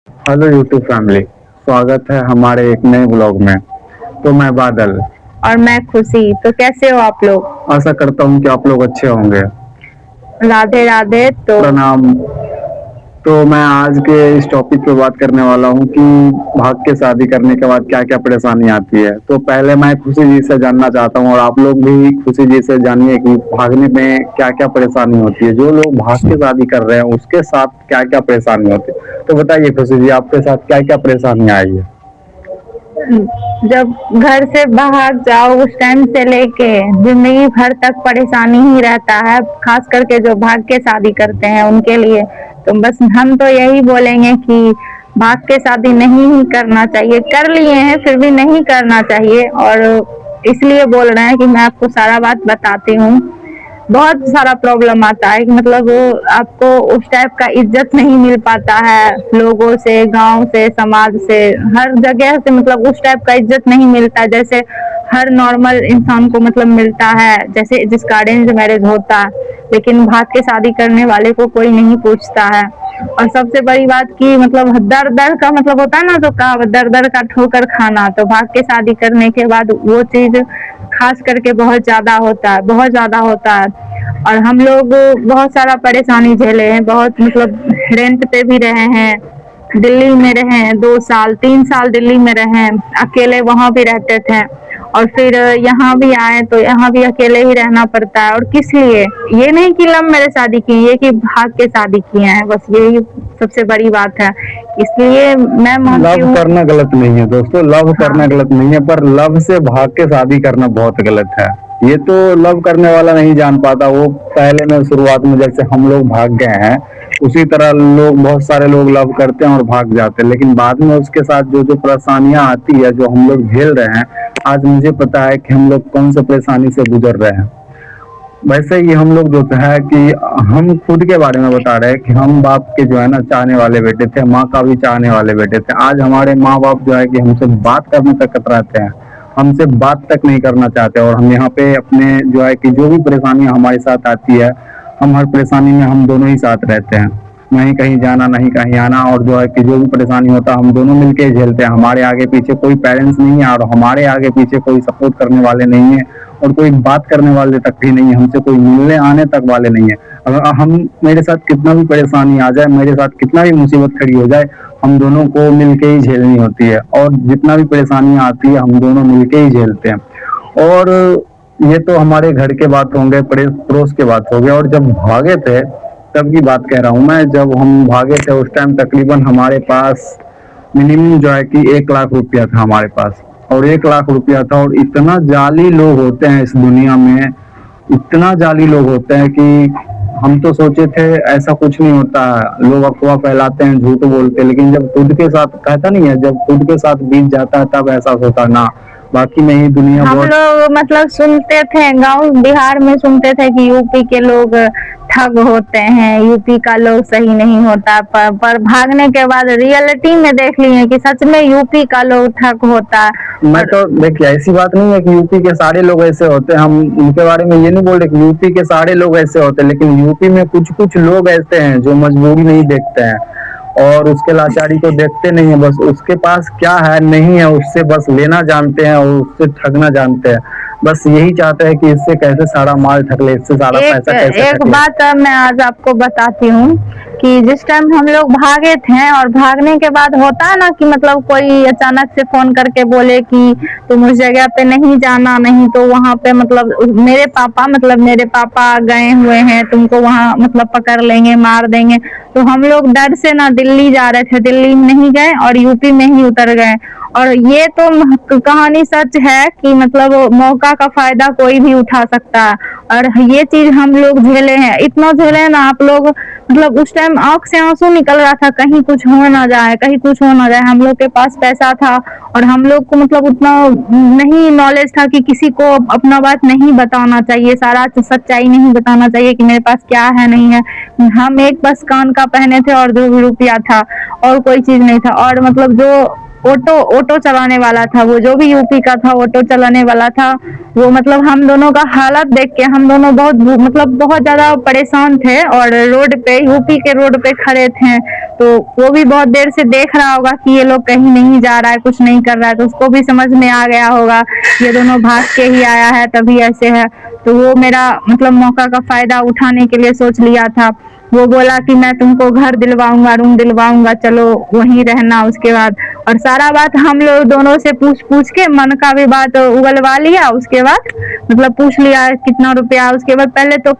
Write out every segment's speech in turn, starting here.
Hello YouTube family. स्वागत है हमारे एक नए ब्लॉग में। तो मैं बादल। और मैं खुशी। तो कैसे हो आप लोग? आशा करता हूँ कि आप लोग अच्छे होंगे। राधे राधे। प्रणाम। तो मैं आज के इस टॉपिक पे बात करने वाला हूँ कि भाग के शादी करने के बाद क्या क्या परेशानी आती है। तो पहले मैं खुशी जी से जानना चाहता हूँ और आप लोग भी खुशी जी से जानिए कि भागने में क्या क्या परेशानी होती है। जो लोग भाग के शादी कर रहे हैं उसके साथ क्या क्या परेशानी होती है। तो बताइए खुशी जी, आपके साथ क्या क्या परेशानी आई है। जब घर से बाहर जाओ उस टाइम से लेके जिंदगी भर तक परेशानी ही रहता है, खास करके जो भाग के शादी करते हैं उनके लिए। तो बस हम तो यही बोलेंगे कि भाग के शादी नहीं ही करना चाहिए। कर लिए हैं फिर भी नहीं करना चाहिए, और इसलिए बोल रहे हैं कि मैं आपको सारा बात बताती हूँ। बहुत सारा प्रॉब्लम आता है कि मतलब आपको उस टाइप का इज्जत नहीं मिल पाता है, लोगों से, गांव से, समाज से, हर जगह से मतलब उस टाइप का इज्जत नहीं मिलता जैसे हर नॉर्मल इंसान को मतलब मिलता है, जैसे जिसका अरेंज मैरिज होता है। लेकिन भाग के शादी करने वाले को कोई नहीं पूछता है। और सबसे बड़ी बात की मतलब दर दर का मतलब होता है ना, जो कहा दर दर का ठोकर खाना, तो भाग के शादी करने के बाद वो चीज खास करके बहुत ज्यादा होता है, बहुत ज्यादा होता है। और हम लोग बहुत सारा परेशानी झेले हैं, बहुत मतलब रेंट पे भी रहे हैं, दिल्ली में रहे हैं, 2 साल 3 साल दिल्ली में रहे हैं, अकेले वहां भी रहते थे। और फिर यहाँ भी आए तो यहाँ भी अकेले ही रहना पड़ता है। और किस लिए? ये नहीं कि लव मैरिज शादी की, ये कि भाग के शादी किए हैं, बस यही सबसे बड़ी बात है। इसलिए मैं मानती लव हूँ। करना गलत नहीं है दोस्तों, लव करना हाँ। गलत नहीं है, पर लव से भाग के शादी करना बहुत गलत है। ये तो लव करने वाला नहीं जान पाता। वो पहले में शुरुआत में जैसे हम लोग भाग गए हैं उसी तरह लोग, बहुत सारे लोग लव करते हैं और भाग जाते हैं, लेकिन बाद में उसके साथ जो जो परेशानियां आती है, जो हम लोग झेल रहे हैं, आज मुझे पता है कि हम लोग कौन सी परेशानी से गुजर रहे हैं। वैसे ही हम लोग जो है कि हम खुद के बारे में बता रहे हैं कि हम बाप के जो है ना चाहने वाले बेटे थे, माँ का भी चाहने वाले बेटे थे। आज हमारे माँ बाप जो है कि हमसे बात करने तक कतराते हैं, हमसे बात तक नहीं करना चाहते। और हम यहाँ पे अपने जो है कि जो भी परेशानियां हमारे साथ आती है, हम हर परेशानी में हम दोनों ही साथ रहते हैं। नहीं कहीं जाना, नहीं कहीं आना, और जो है कि जो भी परेशानी होता है हम दोनों मिलके ही झेलते हैं। हमारे आगे पीछे कोई पेरेंट्स नहीं है और हमारे आगे पीछे कोई सपोर्ट करने वाले नहीं है, और कोई बात करने वाले तक भी नहीं है, हमसे कोई मिलने आने तक वाले नहीं है। अगर हम, मेरे साथ कितना भी परेशानी आ जाए, मेरे साथ कितना भी मुसीबत खड़ी हो जाए, हम दोनों को मिलके ही झेलनी होती है। और जितना भी परेशानियां आती है हम दोनों मिलके ही झेलते हैं। और ये तो हमारे घर के बात होंगे, पड़ोस के बात हो गए। और जब भागे थे तब की बात कह रहा हूँ मैं, जब हम भागे थे उस टाइम तकरीबन हमारे पास मिनिमम जो है कि 1 लाख रुपया था हमारे पास। और 1 लाख रुपया था, और इतना जाली लोग होते हैं इस दुनिया में, इतना जाली लोग होते हैं कि हम तो सोचे थे ऐसा कुछ नहीं होता है, लोग अफवाह फैलाते हैं, झूठ बोलते हैं, लेकिन जब खुद के साथ, कहता नहीं है, जब खुद के साथ बीत जाता है तब एहसास होता है ना। बाकी नहीं, दुनिया हम बहुत। लोग मतलब सुनते थे गांव बिहार में, सुनते थे कि यूपी के लोग ठग होते हैं, यूपी का लोग सही नहीं होता, पर भागने के बाद रियलिटी में देख लिए कि सच में यूपी का लोग ठग होता है। मैं और तो देखिए, ऐसी बात नहीं है कि यूपी के सारे लोग ऐसे होते हैं, हम उनके बारे में ये नहीं बोल रहे कि यूपी के सारे लोग ऐसे होते हैं, लेकिन यूपी में कुछ कुछ लोग ऐसे हैं जो मजबूरी नहीं देखते हैं और उसके लाचारी को देखते नहीं है। बस उसके पास क्या है नहीं है, उससे बस लेना जानते हैं और उससे ठगना जानते हैं। बस यही चाहते हैं कि इससे कैसे सारा माल ठग ले, इससे सारा एक पैसा कैसे एक ठग ले। बात मैं आज आपको बताती हूँ कि जिस टाइम हम लोग भागे थे, और भागने के बाद होता है ना कि मतलब कोई अचानक से फोन करके बोले कि तुम उस जगह पे नहीं जाना, नहीं तो वहां पे मतलब मेरे पापा गए हुए हैं, तुमको वहां मतलब पकड़ लेंगे, मार देंगे। तो हम लोग डर से ना दिल्ली जा रहे थे, दिल्ली नहीं गए और यूपी में ही उतर गए। और ये तो कहानी सच है कि मतलब मौका का फायदा कोई भी उठा सकता है। और ये चीज हम लोग झेले हैं, इतना झेले हैं ना आप लोग, मतलब उस टाइम आंख से आंसू निकल रहा था, कहीं कुछ हो ना जाए, कहीं कुछ हो ना जाए। हम लोग के पास पैसा था और हम लोग को मतलब उतना नहीं नॉलेज था कि किसी को अपना बात नहीं बताना चाहिए, सारा सच्चाई नहीं बताना चाहिए कि मेरे पास क्या है नहीं है। हम एक बस कान का पहने थे और 2 रुपया था, और कोई चीज नहीं था। और मतलब जो ऑटो ऑटो चलाने वाला था, वो जो भी यूपी का था ऑटो चलाने वाला था। वो मतलब हम दोनों का हालत देख के हम दोनों मतलब बहुत ज़्यादा परेशान थे और रोड पे यूपी के रोड पे खड़े थे। तो वो भी बहुत देर से देख रहा होगा कि ये लोग कहीं नहीं जा रहा है, कुछ नहीं कर रहा है, तो उसको भी समझ में आ गया होगा ये दोनों भाग के ही आया है तभी ऐसे है। तो वो मेरा मतलब मौका का फ़ायदा उठाने के लिए सोच लिया था। वो बोला कि मैं तुमको घर दिलवाऊंगा, रूम दिलवाऊंगा, चलो वहीं रहना उसके बाद। और सारा बात हम लोग दोनों से पूछ पूछ के मन का भी बात उगलवा लिया। उसके बाद मतलब पूछ लिया कितना रुपया। उसके बाद पहले तो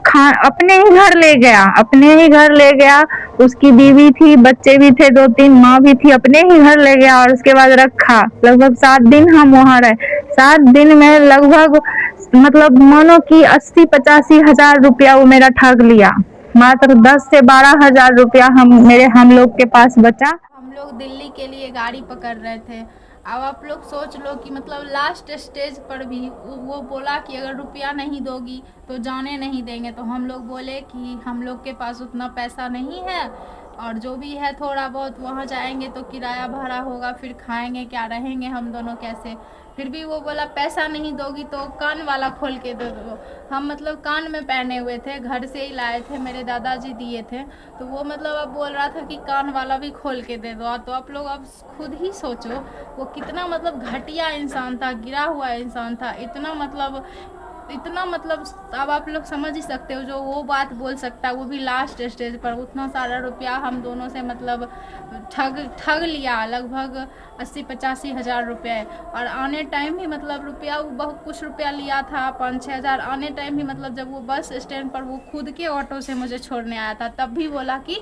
अपने ही घर ले गया, अपने ही घर ले गया। उसकी बीवी थी, बच्चे भी थे 2-3, माँ भी थी, अपने ही घर ले गया और उसके बाद रखा। लगभग 7 दिन हम वहाँ रहे। 7 दिन में लगभग मतलब मानो कि 80-85 हजार रुपया वो मेरा ठग लिया। मात्र 10 से 12 हजार रुपया हम लोग के पास बचा। हम लोग दिल्ली के लिए गाड़ी पकड़ रहे थे। अब आप लोग सोच लो कि मतलब लास्ट स्टेज पर भी वो बोला कि अगर रुपया नहीं दोगी तो जाने नहीं देंगे। तो हम लोग बोले कि हम लोग के पास उतना पैसा नहीं है और जो भी है थोड़ा बहुत वहाँ जाएंगे तो किराया भाड़ा होगा, फिर खाएंगे क्या, रहेंगे हम दोनों कैसे। फिर भी वो बोला पैसा नहीं दोगी तो कान वाला खोल के दे दो। हम मतलब कान में पहने हुए थे, घर से ही लाए थे, मेरे दादाजी दिए थे। तो वो मतलब अब बोल रहा था कि कान वाला भी खोल के दे दो। तो आप लोग अब खुद ही सोचो वो कितना मतलब घटिया इंसान था, गिरा हुआ इंसान था। इतना मतलब अब आप लोग समझ ही सकते हो जो वो बात बोल सकता है, वो भी लास्ट स्टेज पर। उतना सारा रुपया हम दोनों से मतलब ठग लिया, लगभग 80-85 हजार रुपये। और आने टाइम भी मतलब रुपया वो बहुत कुछ रुपया लिया था, 5-6 हजार। आने टाइम भी मतलब जब वो बस स्टैंड पर वो खुद के ऑटो से मुझे छोड़ने आया था तब भी बोला कि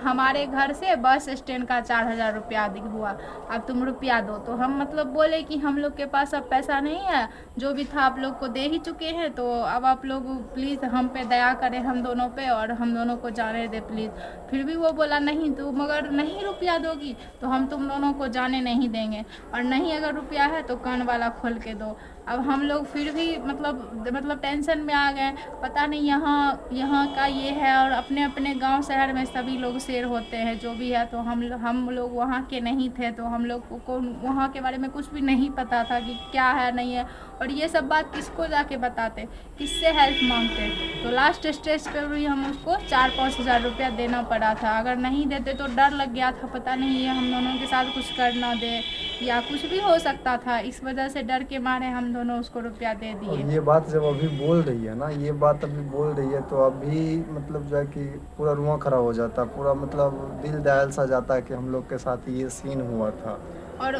हमारे घर से बस स्टैंड का 4 हजार रुपया हुआ, अब तुम रुपया दो। तो हम मतलब बोले कि हम लोग के पास अब पैसा नहीं है, जो भी था आप लोग को दे ही चुके हैं, तो अब आप लोग प्लीज़ हम पे दया करें, हम दोनों पे, और हम दोनों को जाने दे प्लीज़। फिर भी वो बोला नहीं, तुम अगर नहीं रुपया दोगी तो हम तुम दोनों को जाने नहीं देंगे, और नहीं अगर रुपया है तो कान वाला खोल के दो। अब हम लोग फिर भी मतलब टेंशन में आ गए। पता नहीं यहाँ का ये है, और अपने अपने गांव शहर में सभी लोग शेर होते हैं जो भी है। तो हम लोग वहाँ के नहीं थे, तो हम लोग को वहाँ के बारे में कुछ भी नहीं पता था कि क्या है नहीं है, और ये सब बात किसको जाके बताते, किससे हेल्प मांगते। तो लास्ट स्टेज पर भी हम उसको 4-5 हजार रुपया देना पड़ा था। अगर नहीं देते तो डर लग गया था, पता नहीं ये हम दोनों के साथ कुछ कर ना दे या कुछ भी हो सकता था। इस वजह से डर के मारे हम दोनों उसको रुपया दे और दिए। ये बात जब अभी बोल रही है ना, ये बात अभी बोल रही है तो अभी मतलब जो है कि पूरा रुआं खड़ा हो जाता, पूरा मतलब दिल दहल सा जाता है कि हम लोग के साथ ये सीन हुआ था। और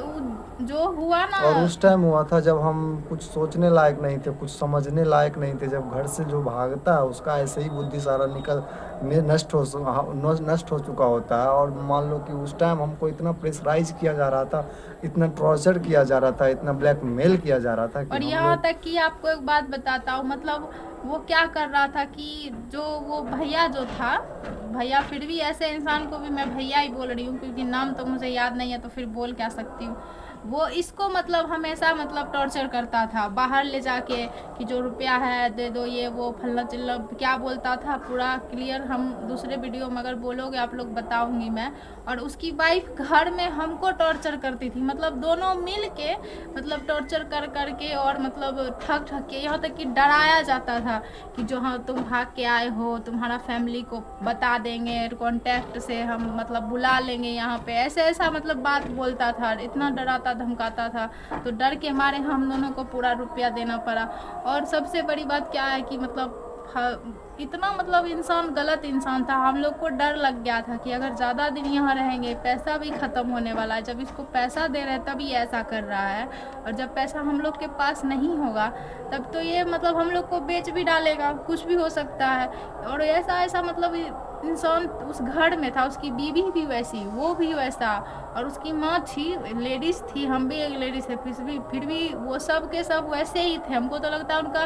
जो हुआ ना, और उस टाइम हुआ था जब हम कुछ सोचने लायक नहीं थे, कुछ समझने लायक नहीं थे। जब घर से जो भागता है उसका ऐसे ही बुद्धि सारा नष्ट हो चुका होता है। और मान लो कि उस टाइम हमको इतना प्रेशराइज किया जा रहा था, इतना टॉर्चर किया जा रहा था, इतना ब्लैकमेल किया जा रहा था कि और यहाँ तक कि आपको एक बात बताता हूँ, मतलब वो क्या कर रहा था कि जो वो भैया जो था, भैया, फिर भी ऐसे इंसान को भी मैं भैया ही बोल रही हूँ क्योंकि नाम तो मुझे याद नहीं है तो फिर बोल क्या सकती हूँ। वो इसको मतलब हमेशा मतलब टॉर्चर करता था, बाहर ले जाके कि जो रुपया है दे दो, ये वो फलना चिल्ला क्या बोलता था, पूरा क्लियर हम दूसरे वीडियो में अगर बोलोगे आप लोग बताऊंगी मैं। और उसकी वाइफ घर में हमको टॉर्चर करती थी, मतलब दोनों मिल के मतलब टॉर्चर कर करके और मतलब ठग के, यहाँ तक कि डराया जाता था कि जो हाँ तुम भाग के आए हो, तुम्हारा फैमिली को बता देंगे, कॉन्टैक्ट से हम मतलब बुला लेंगे यहाँ पे, ऐसा मतलब बात बोलता था, इतना डराता धमकाता था। तो डर के मारे हम दोनों को पूरा रुपया देना पड़ा। और सबसे बड़ी बात क्या है कि मतलब इतना मतलब इंसान गलत इंसान था, हम लोग को डर लग गया था कि अगर ज़्यादा दिन यहाँ रहेंगे पैसा भी ख़त्म होने वाला है। जब इसको पैसा दे रहे हैं तभी ऐसा कर रहा है, और जब पैसा हम लोग के पास नहीं होगा तब तो ये मतलब हम लोग को बेच भी डालेगा, कुछ भी हो सकता है। और ऐसा मतलब इंसान उस घर में था, उसकी बीवी भी वैसी, वो भी वैसा, और उसकी माँ थी, लेडीज़ थी, हम भी एक लेडीज़ है, फिर भी वो सब के सब वैसे ही थे। हमको तो लगता है उनका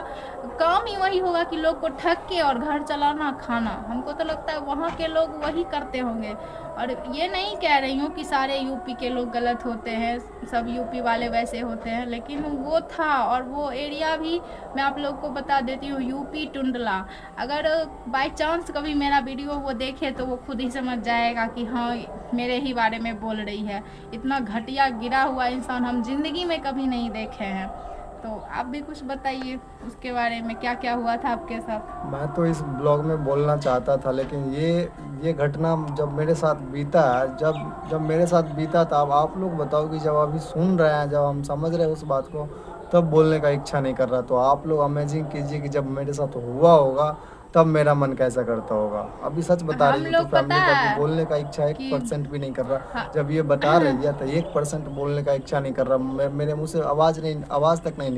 काम ही वही होगा कि लोग को ठग के और घर चलाना, खाना। हमको तो लगता है वहाँ के लोग वही करते होंगे। और ये नहीं कह रही हूँ कि सारे यूपी के लोग गलत होते हैं, सब यूपी वाले वैसे होते हैं, लेकिन वो था। और वो एरिया भी मैं आप लोग को बता देती हूँ, यूपी टुंडला। अगर बाय चांस कभी मेरा वीडियो वो देखे तो वो खुद ही समझ जाएगा कि हाँ मेरे ही बारे में बोल रही है। इतना घटिया गिरा हुआ इंसान हम जिंदगी में कभी नहीं देखे हैं। तो आप भी कुछ बताइए उसके बारे में, क्या क्या हुआ था आपके साथ। मैं तो इस ब्लॉग में बोलना चाहता था, लेकिन ये घटना जब मेरे साथ बीता है, जब मेरे साथ बीता था, अब आप लोग बताओ कि जब अभी सुन रहे हैं, जब हम समझ रहे हैं उस बात को, तब बोलने का इच्छा नहीं कर रहा। तो आप लोग इमेजिन कीजिए कि जब मेरे साथ हुआ होगा तब मेरा मन कैसा करता होगा। अभी सच बता हम रही है तो लोग पता फैमिली का है बोलने का इच्छा कि 1% भी नहीं कर रहा। हाँ, जब ये बता रही है तो 1% बोलने का इच्छा नहीं कर रहा। मेरे मुंह से आवाज़ तक नहीं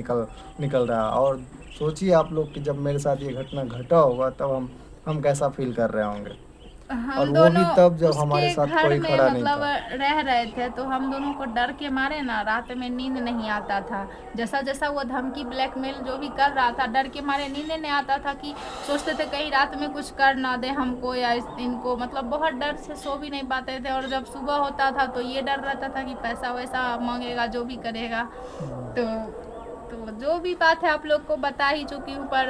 निकल रहा। और सोचिए आप लोग कि जब मेरे साथ ये घटना घटा होगा तब हम कैसा फील कर रहे होंगे, और हम वो भी दोनों तब जब हमारे उसके साथ घर कोई में खड़ा नहीं मतलब था। रह रहे थे, तो हम दोनों को डर के मारे ना रात में नींद नहीं आता था। जैसा जैसा वो धमकी ब्लैकमेल जो भी कर रहा था, डर के मारे नींद नहीं आता था कि सोचते थे कहीं रात में कुछ कर ना दे हमको या इनको, मतलब बहुत डर से सो भी नहीं पाते थे। और जब सुबह होता था तो ये डर रहता था कि पैसा वैसा मांगेगा, जो भी करेगा। तो जो भी बात है आप लोग को बता ही चुकी हूँ। पर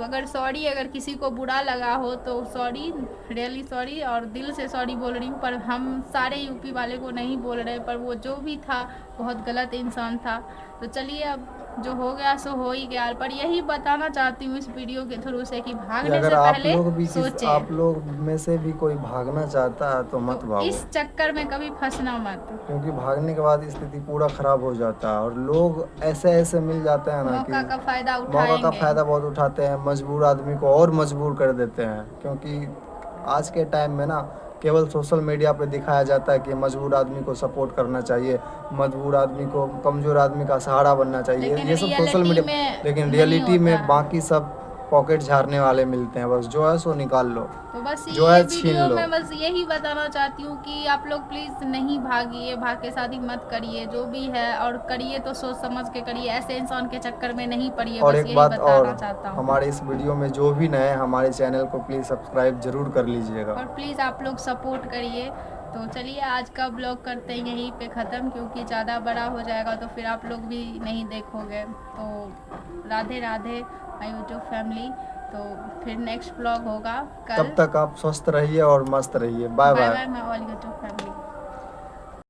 अगर सॉरी, अगर किसी को बुरा लगा हो तो सॉरी, रियली सॉरी, और दिल से सॉरी बोल रही हूँ। पर हम सारे यूपी वाले को नहीं बोल रहे, पर वो जो भी था बहुत गलत इंसान था। तो चलिए, अब जो हो गया सो हो ही गया। पर यही बताना चाहती हूँ इस वीडियो के थ्रू से कि कि भागने अगर से पहले सोचें। आप लोग में से भी कोई भागना चाहता है तो मत तो भागो, इस चक्कर में कभी फंसना मत। क्योंकि भागने के बाद स्थिति पूरा खराब हो जाता है। और लोग ऐसे मिल जाते हैं ना कि मौका का फायदा मौका का उठाएंगे। फ़ायदा बहुत उठाते हैं, मजबूर आदमी को और मजबूर कर देते हैं। क्योंकि आज के टाइम में ना केवल सोशल मीडिया पे दिखाया जाता है कि मजबूर आदमी को सपोर्ट करना चाहिए, मजबूर आदमी को, कमज़ोर आदमी का सहारा बनना चाहिए, लेकिन ये सब सोशल रियलिटी मीडिया। में लेकिन नहीं रियलिटी होता में है। बाकी सब पॉकेट झाड़ने वाले मिलते हैं, बस जो है सो निकाल लो, तो बस जो ये है छीन वीडियो लो। में बस यही बताना चाहती हूँ कि आप लोग प्लीज़ नहीं भागिए, भाग के शादी मत करिए, जो भी है, और करिए तो सोच समझ के करिए, ऐसे इंसान के चक्कर में नहीं पड़िए। और बस एक यही बात और, बताना चाहता हूँ। हमारे इस वीडियो में जो भी नए हैं, हमारे चैनल को प्लीज़ सब्सक्राइब जरूर कर लीजिएगा। और प्लीज़ आप लोग सपोर्ट करिए। तो चलिए, आज का ब्लॉग करते हैं यहीं पे ख़त्म, क्योंकि ज़्यादा बड़ा हो जाएगा तो फिर आप लोग भी नहीं देखोगे। तो Radhe Radhe my YouTube family. तो फिर नेक्स्ट ब्लॉग होगा कल। तब तक आप स्वस्थ रहिए और मस्त रहिए। Bye bye bye. Bye my all YouTube